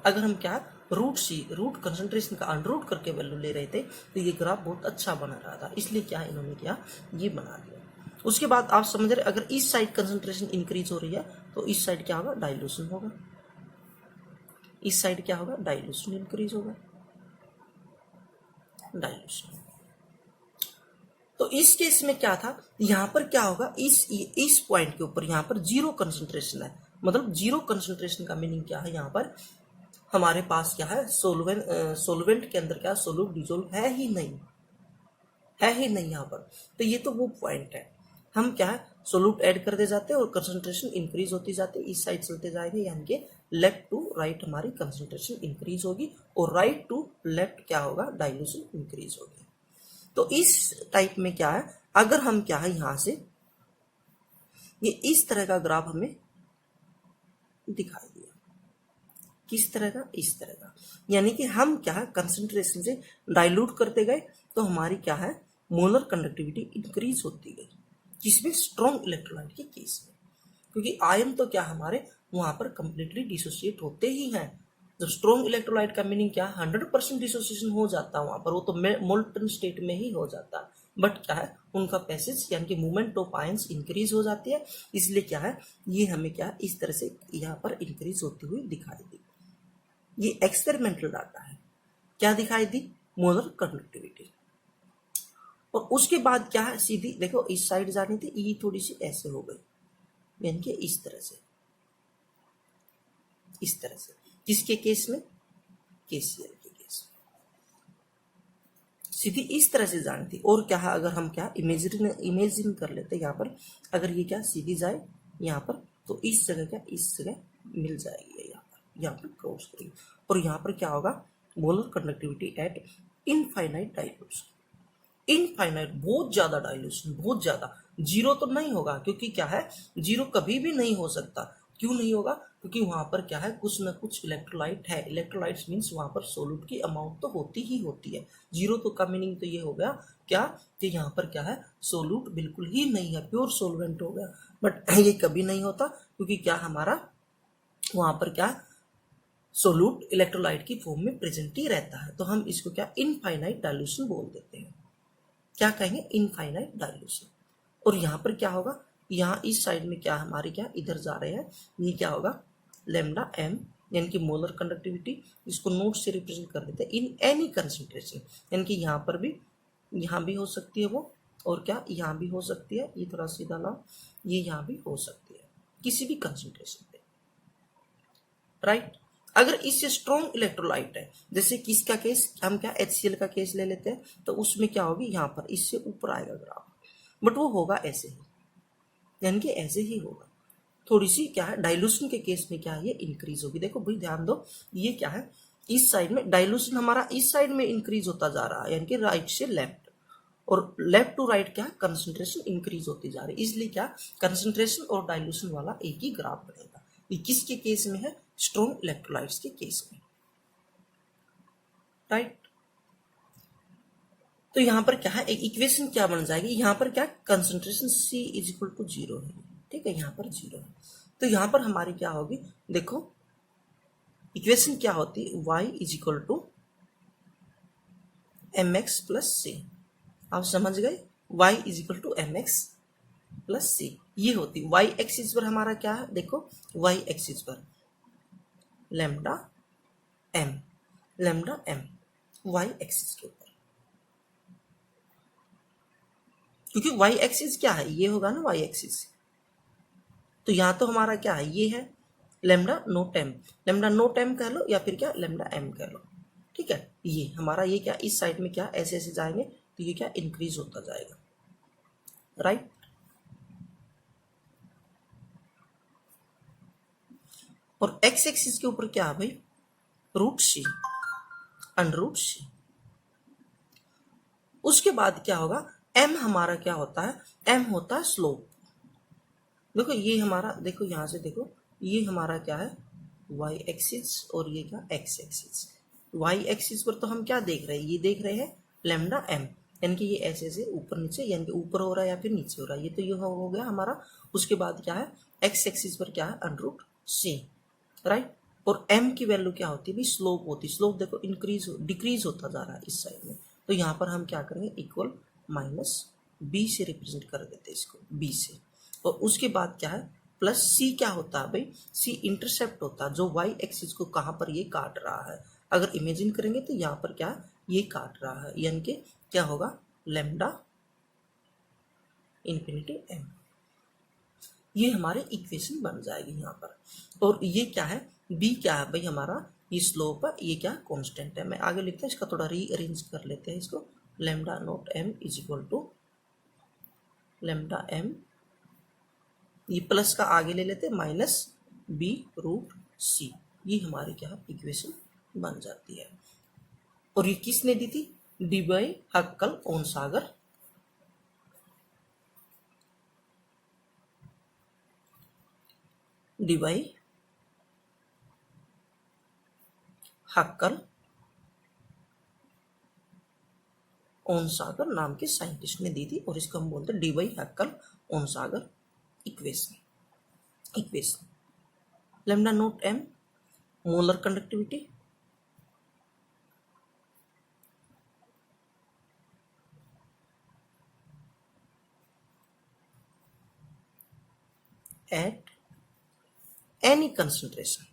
अगर हम क्या रूट कंसंट्रेशन का अनरूट करके वैल्यू ले रहे थे तो ये ग्राफ बहुत अच्छा बना रहा था, इसलिए क्या इन्होंने क्या ये बना दिया। उसके बाद आप समझ रहे, अगर इस साइड कंसंट्रेशन इंक्रीज हो रही है तो इस साइड क्या होगा डाइल्यूशन होगा, इस साइड क्या होगा डाइल्यूशन इंक्रीज होगा, डाइल्यूशन। तो इस केस में क्या था, यहां पर क्या होगा, इस पॉइंट के ऊपर यहां पर जीरो कंसंट्रेशन है। मतलब जीरो कंसंट्रेशन का मीनिंग क्या है, यहां पर हमारे पास क्या है सोलवेंट के अंदर क्या सोल्यूट डिजोल्व है ही नहीं यहाँ पर। तो ये तो वो पॉइंट है। हम क्या है सोल्यूट ऐड करते जाते हैं और कंसंट्रेशन इंक्रीज होती जाती है, इस साइड चलते जाएंगे, यानी कि लेफ्ट टू राइट हमारी कंसंट्रेशन इंक्रीज होगी और राइट टू लेफ्ट क्या होगा डाइल्यूशन इंक्रीज होगी। तो इस टाइप में क्या है, अगर हम क्या है यहां से ये इस तरह का ग्राफ हमें दिखाई दिया, किस तरह का, इस तरह का, यानी कि हम क्या है कंसंट्रेशन से डाइल्यूट करते गए तो हमारी क्या है मोलर कंडक्टिविटी इंक्रीज होती गई, जिसमें स्ट्रॉन्ग इलेक्ट्रोलाइट के केस में, क्योंकि आयन तो क्या हमारे वहां पर कंप्लीटली डिसोसिएट होते ही हैं। तो स्ट्रॉन्ग इलेक्ट्रोलाइट का मीनिंग क्या, 100% डिसोसिएशन हो जाता है वहां पर, वो तो मोल्टन स्टेट में ही हो जाता है, बट क्या है उनका पैसेज यानी कि मूवमेंट ऑफ आयंस इंक्रीज हो जाती है, इसलिए क्या है ये हमें क्या इस तरह से यहाँ पर इंक्रीज होती हुई दिखाई दी। ये एक्सपेरिमेंटल डाटा है, क्या दिखाई दी, मोलर कंडक्टिविटी। और उसके बाद क्या है सीधी देखो इस साइड जानी थी, ये थोड़ी सी ऐसे हो गई, यानी कि इस तरह से, इस तरह से, किसके केस में, केसीएल के केस में सीधी इस तरह से जानी थी। और क्या है अगर हम क्या इमेजिन कर लेते यहाँ पर, अगर ये क्या सीधी जाए यहाँ पर तो इस जगह क्या इस जगह मिल जाएगी, यहाँ पर क्रॉस करेगी, और यहाँ पर क्या होगा molar conductivity eight infinite dilution, infinite बहुत ज्यादा डाइल्यूशन, बहुत ज्यादा, जीरो तो नहीं होगा क्योंकि क्या है जीरो कभी भी नहीं हो सकता, क्यों नहीं होगा, क्योंकि वहां पर क्या है कुछ ना कुछ इलेक्ट्रोलाइट है, इलेक्ट्रोलाइट्स मींस वहां पर सोल्यूट की अमाउंट तो होती ही होती है। जीरो तो का मीनिंग तो ये हो गया क्या कि यहाँ पर क्या है सोल्यूट बिल्कुल ही नहीं है, प्योर सोलवेंट हो गया, बट ये कभी नहीं होता क्योंकि क्या हमारा वहां पर क्या सोल्यूट इलेक्ट्रोलाइट की फॉर्म में प्रेजेंट ही रहता है, तो हम इसको क्या इनफाइनाइट डाइल्यूशन बोल देते हैं, क्या कहेंगे इनफाइनाइट डाइल्यूशन। और यहाँ पर क्या होगा, यहाँ इस साइड में क्या हमारी क्या इधर जा रहे हैं, ये क्या होगा लेमडा एम यानी कि मोलर कंडक्टिविटी, इसको नोट से रिप्रेजेंट कर देते हैं इन एनी कंसंट्रेशन, यानी कि यहाँ पर भी, यहाँ भी हो सकती है वो, और क्या यहाँ भी हो सकती है, ये थोड़ा सीधा लाओ, ये यहाँ भी हो सकती है किसी भी कंसंट्रेशन पे, राइट। अगर इससे स्ट्रॉन्ग इलेक्ट्रोलाइट है, जैसे किसका केस, हम क्या HCl का केस ले लेते हैं, तो उसमें क्या होगी यहाँ पर इससे ऊपर आएगा ग्राफ, बट वो होगा ऐसे ही, यानी कि ऐसे ही होगा, थोड़ी सी क्या है डाइल्यूशन के केस में क्या है ये इंक्रीज होगी। देखो भाई ध्यान दो, ये क्या है इस साइड में डाइल्यूशन हमारा इस साइड में इंक्रीज होता जा रहा है, यानी कि राइट से लेफ्ट, और लेफ्ट टू राइट क्या कंसंट्रेशन इंक्रीज होती जा रही है, इसलिए क्या कंसंट्रेशन और डाइल्यूशन वाला एक ही ग्राफ बनेगा। ये किसके केस में है, स्ट्रॉन्ग इलेक्ट्रोलाइट्स के केस में, राइट। तो यहां पर क्या है एक इक्वेशन क्या बन जाएगी, यहां पर क्या concentration C is equal to 0 है, ठीक है, यहां पर 0 है, तो यहां पर हमारी क्या होगी, देखो इक्वेशन क्या होती है, y is equal to mx plus C, आप समझ गए, y is equal to mx plus C, ये होती y एक्सिस पर हमारा क्या है, देखो y एक्सिस पर lambda m, lambda m y axis के ऊपर, क्योंकि y एक्सिस क्या है ये होगा ना y एक्सिस, तो यहां तो हमारा क्या है ये है lambda naught m, lambda naught m कह लो या फिर क्या लेमडा m कह लो, ठीक है, ये हमारा ये क्या इस साइड में क्या ऐसे ऐसे जाएंगे तो ये क्या इंक्रीज होता जाएगा, राइट। और x एक्सिस के ऊपर क्या है भाई रूट सी, अंडर रूट सी, उसके बाद क्या होगा m हमारा क्या होता है, m होता है स्लोप, देखो ये हमारा, देखो यहां से देखो ये हमारा क्या है y एक्सिस और ये क्या x एक्सिस, y एक्सिस पर तो हम क्या देख रहे हैं, ये देख रहे हैं लेमडा m, यानी कि ये ऐसे ऐसे ऊपर नीचे, यानी कि ऊपर हो रहा है या फिर नीचे हो रहा है, ये तो ये हो गया हमारा। उसके बाद क्या है x एक्सिस पर क्या है अंडर रूट सी, राइट। और m की वैल्यू क्या होती है भाई स्लोप होती है, स्लोप देखो इंक्रीज डिक्रीज होता जा रहा है इस साइड में, तो यहाँ पर हम क्या करेंगे इक्वल माइनस b से रिप्रेजेंट कर देते हैं इसको, b से, और उसके बाद क्या है प्लस c, क्या होता है भाई c इंटरसेप्ट होता है, जो y एक्सिस को कहाँ पर ये काट रहा है, अगर इमेजिन करेंगे तो यहाँ पर क्या ये काट रहा है, यानी कि क्या होगा लेमडा इन्फिनिटी m, ये हमारे इक्वेशन बन जाएगी यहाँ पर। और ये क्या है b क्या है भाई हमारा ये स्लोप है, ये क्या कांस्टेंट है, मैं आगे लिखता हूँ इसका थोड़ा रीअरेंज कर लेते हैं इसको, lambda naught m is equal to lambda m, ये प्लस का आगे ले लेते माइनस बी रूट सी, ये हमारी क्या इक्वेशन बन जाती है। और ये किसने दी थी? डी बाई हक्कल ओन सागर, डी बाई हक्कल ओन सागर नाम के साइंटिस्ट ने दी थी, और इसको हम बोलते हैं Debye Huckel own Sagar equation. Lambda naught m, molar conductivity, at any concentration,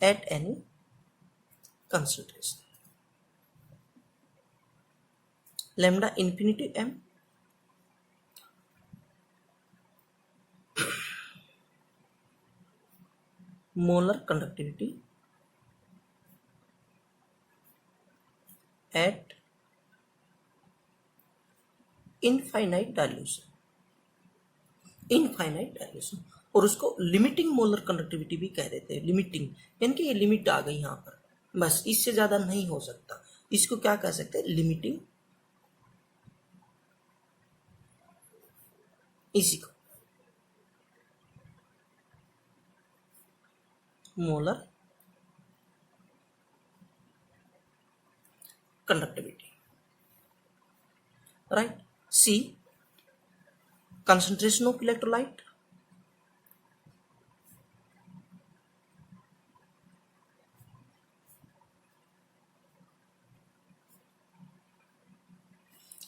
at any concentration, lambda infinity m, molar conductivity at infinite dilution, और उसको लिमिटिंग मोलर कंडक्टिविटी भी कह देते हैं। लिमिटिंग यानी कि ये लिमिट आ गई यहाँ पर, बस इससे ज्यादा नहीं हो सकता, इसको क्या कह सकते हैं? लिमिटिंग, इसी को molar conductivity, right. C, concentration of electrolyte,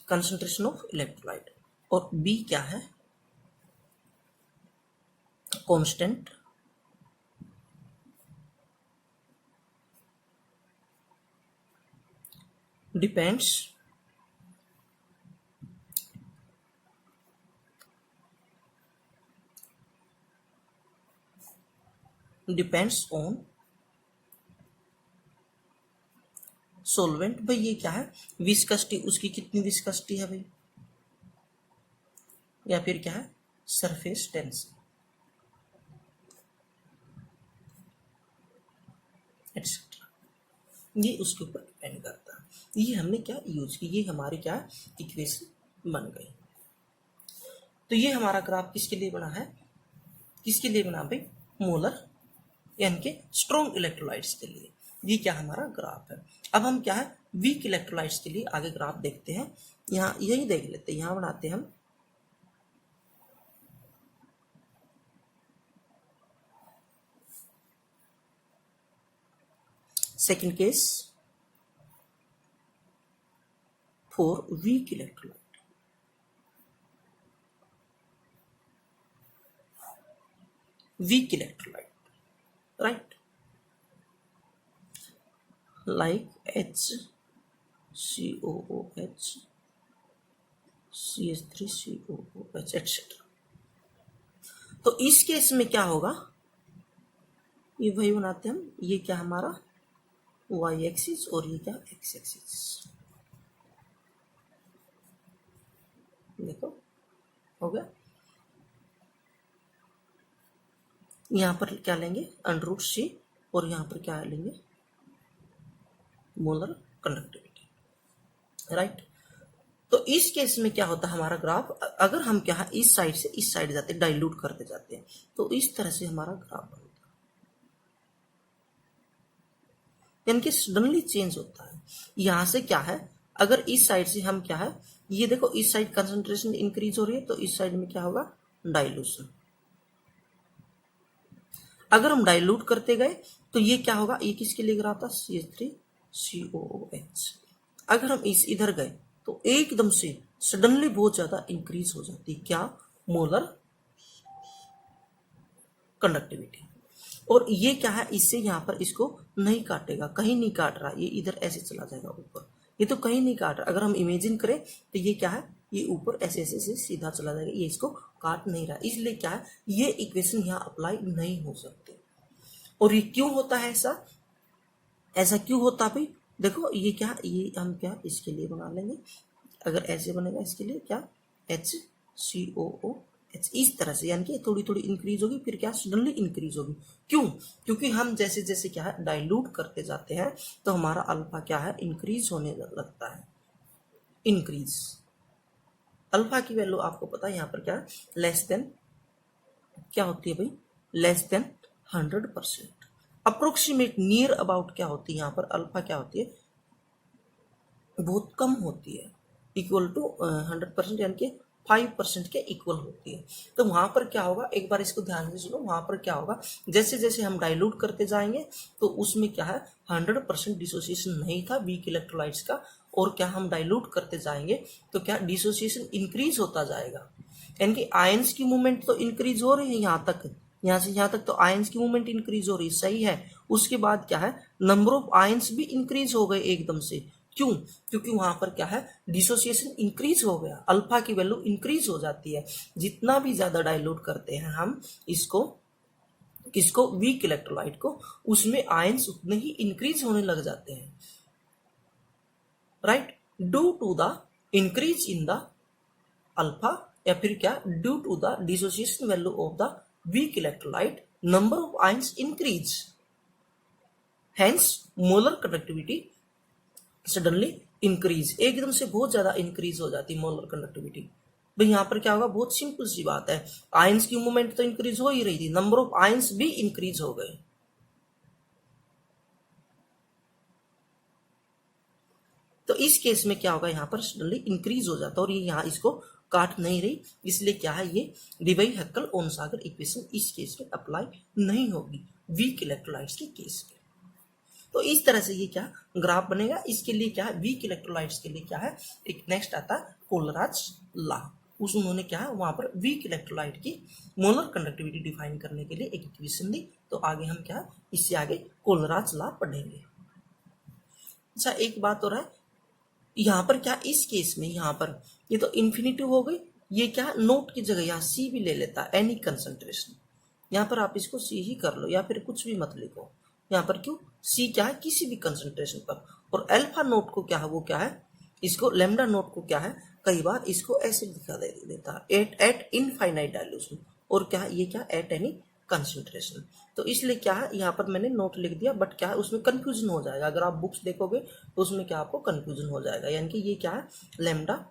concentration of electrolyte, और B क्या है? constant depends on solvent। भाई ये क्या है? विस्कसिटी, उसकी कितनी विस्कसिटी है भाई, या फिर क्या है? सरफेस टेंशन एटसेट्रा, ये उसके ऊपर डिपेंड करता है। ये हमने क्या यूज की, ये हमारी क्या इक्वेशन बन गई। तो ये हमारा ग्राफ किसके लिए बना है? किसके लिए बना भाई? मोलर यानी कि स्ट्रॉन्ग इलेक्ट्रोलाइट्स के लिए। ये क्या हमारा ग्राफ है। अब हम क्या है वीक इलेक्ट्रोलाइट्स के लिए आगे ग्राफ देखते हैं। यहाँ यही देख लेते हैं, यहाँ बनाते हैं हम second case for weak electrolyte. Weak electrolyte, right? Like HCOOH, CH3COOH etc. तो इस केस में क्या होगा, ये वही बनाते हैं हम, ये क्या हमारा y एक्सिस और ये क्या x एक्सिस। देखो हो गया। यहाँ पर क्या लेंगे √c और यहाँ पर क्या लेंगे मोलर कंडक्टिविटी, राइट। तो इस केस में क्या होता है हमारा ग्राफ, अगर हम क्या है इस साइड से इस साइड जाते हैं, डाइल्यूट करते जाते हैं, तो इस तरह से हमारा ग्राफ बनता है, यानी कि सडनली चेंज होता है। यहां से क्या है, अगर इस साइड से हम क्या है, ये देखो इस साइड कंसंट्रेशन इंक्रीज हो रही है, तो इस साइड में क्या होगा डाइल्यूशन। अगर हम डाइल्यूट करते गए तो ये क्या होगा, ये किसके लिए ग्राफ था CH3COOH। अगर हम इस इधर गए तो एकदम से सडनली बहुत ज्यादा इंक्रीज हो जाती है क्या मोलर कंडक्टिविटी। और ये क्या है, इससे यहाँ पर इसको नहीं काटेगा, कहीं नहीं काट रहा, ये इधर ऐसे चला जाएगा ऊपर, ये तो कहीं नहीं काट रहा। अगर हम इमेजिन करें तो ये क्या है, ये ऊपर ऐसे ऐसे से सीधा चला जाएगा, ये इसको काट नहीं रहा, इसलिए क्या है ये इक्वेशन यहाँ अप्लाई नहीं हो सकती। और ये क्यों होता है ऐसा, ऐसा क्यों होता भाई, देखो ये क्या, ये हम क्या इसके लिए बना लेंगे, अगर ऐसे बनेगा इसके लिए क्या H COOH, इस तरह से, यानी कि थोड़ी थोड़ी इंक्रीज होगी, फिर क्या सडनली इंक्रीज होगी। क्यों? क्योंकि हम जैसे जैसे क्या है डाइल्यूट करते जाते हैं तो हमारा अल्फा क्या है इंक्रीज होने लगता है। इंक्रीज अल्फा की वैल्यू आपको पता है यहाँ पर क्या है, लेस देन क्या होती है भाई, less than 100%। Approximate near about क्या होती है यहाँ पर, अल्फा क्या होती है, बहुत कम होती है, इक्वल टू 100%, यानी कि 5% के इक्वल होती है। तो वहां पर क्या होगा, एक बार इसको ध्यान से सुनो, वहां पर क्या होगा, जैसे जैसे हम डाइल्यूट करते जाएंगे तो उसमें क्या है 100% डिसोसिएशन नहीं था वीक इलेक्ट्रोलाइट्स का, और क्या हम डाइल्यूट करते जाएंगे तो क्या डिसोसिएशन इंक्रीज होता जाएगा, यानी कि आयंस की मूवमेंट तो इंक्रीज हो रही है यहाँ तक, यहाँ से यहाँ तक तो आयंस की मूवमेंट इंक्रीज हो रही है, सही है। उसके बाद क्या है, नंबर ऑफ आयंस भी इंक्रीज हो गए एकदम से। क्यों? क्योंकि वहां पर क्या है डिसोसिएशन इंक्रीज हो गया, अल्फा की वैल्यू इंक्रीज हो जाती है। जितना भी ज्यादा डाइल्यूट करते हैं हम इसको, किसको, वीक इलेक्ट्रोलाइट को, उसमें आयंस उतने ही इंक्रीज होने लग जाते हैं, right, due to the increase in the alpha, या फिर क्या, due to the dissociation value of the weak electrolyte number of ions increase, hence molar conductivity suddenly increase, एकदम से बहुत ज्यादा इंक्रीज हो जाती है मोलर कंडक्टिविटी। भाई यहाँ पर क्या होगा, बहुत सिंपल सी बात है, आयंस की मूवमेंट तो इंक्रीज हो ही रही थी, नंबर ऑफ आयंस भी इंक्रीज हो गए। तो इस केस में क्या होगा, यहाँ पर सडनली इंक्रीज हो जाता है, और ये यहाँ इसको काट नहीं रही, इसलिए क्या है, ये डीवाई हैक्कल ओनसागर इक्वेशन इस केस में अप्लाई नहीं होगी वीक इलेक्ट्रोलाइट्स के केस में। तो इस तरह से ये क्या ग्राफ बनेगा, इसके लिए क्या है, वीक इलेक्ट्रोलाइट्स के लिए क्या है, एक नेक्स्ट आता है कोलराज लॉ, उस उन्होंने क्या है वहां पर वीक इलेक्ट्रोलाइट की मोलर कंडक्टिविटी डिफाइन करने के लिए एक इक्वेशन दी। तो आगे हम क्या, इससे आगे कोलराज लॉ पढ़ेंगे। अच्छा एक बात हो रहा है यहाँ पर क्या, इस केस में यहाँ पर ये तो इन्फिनिटिव हो गई, ये क्या नोट की जगह यहाँ सी भी ले लेता है, एनी कंसंट्रेशन, यहाँ पर आप इसको सी ही कर लो या फिर कुछ भी मत लिखो यहाँ पर, क्यों, सी क्या है किसी भी कंसंट्रेशन पर, और अल्फा नोट को क्या है, वो क्या है, इसको लेमडा नोट को क्या है, कई बार इसको ऐसे दिखा देता है एट इनफाइनाइट डाइल्यूशन, और क्या है ये क्या, एट एनी कंसंट्रेशन। तो इसलिए क्या है यहाँ पर मैंने नोट लिख दिया, बट क्या है उसमें कंफ्यूजन हो जाएगा, अगर आप बुक्स देखोगे तो उसमें क्या आपको कंफ्यूजन हो जाएगा, यानी कि ये क्या है lambda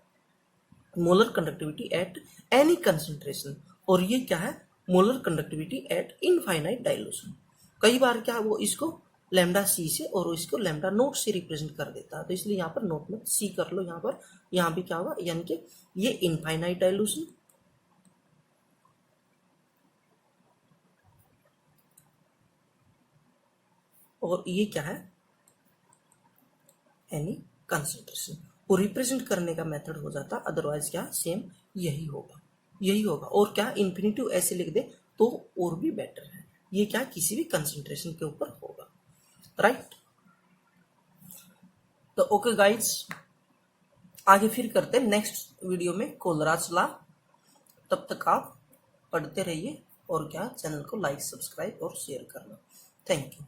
molar conductivity at any concentration, और ये क्या है molar conductivity eight infinite dilution. कई बार क्या वो इसको लैम्डा सी से और इसको लैम्डा नोट से रिप्रेजेंट कर देता है, तो इसलिए यहाँ पर नोट में सी कर लो, यहाँ पर यहाँ भी क्या होगा, यानी कि ये इनफाइनाइट डाइल्यूशन, और ये क्या है एनी कंसंट्रेशन, और रिप्रेजेंट करने का मेथड हो जाता, अदरवाइज क्या सेम यही होगा, यही होगा, और क्या इन्फिनिटिव ऐसे लिख दे तो और भी बेटर है, ये क्या किसी भी कंसंट्रेशन के ऊपर होगा, राइट। तो ओके गाइड्स, आगे फिर करते हैं नेक्स्ट वीडियो में कोलराज लॉ। तब तक आप पढ़ते रहिए, और क्या चैनल को लाइक सब्सक्राइब और शेयर करना। Thank you.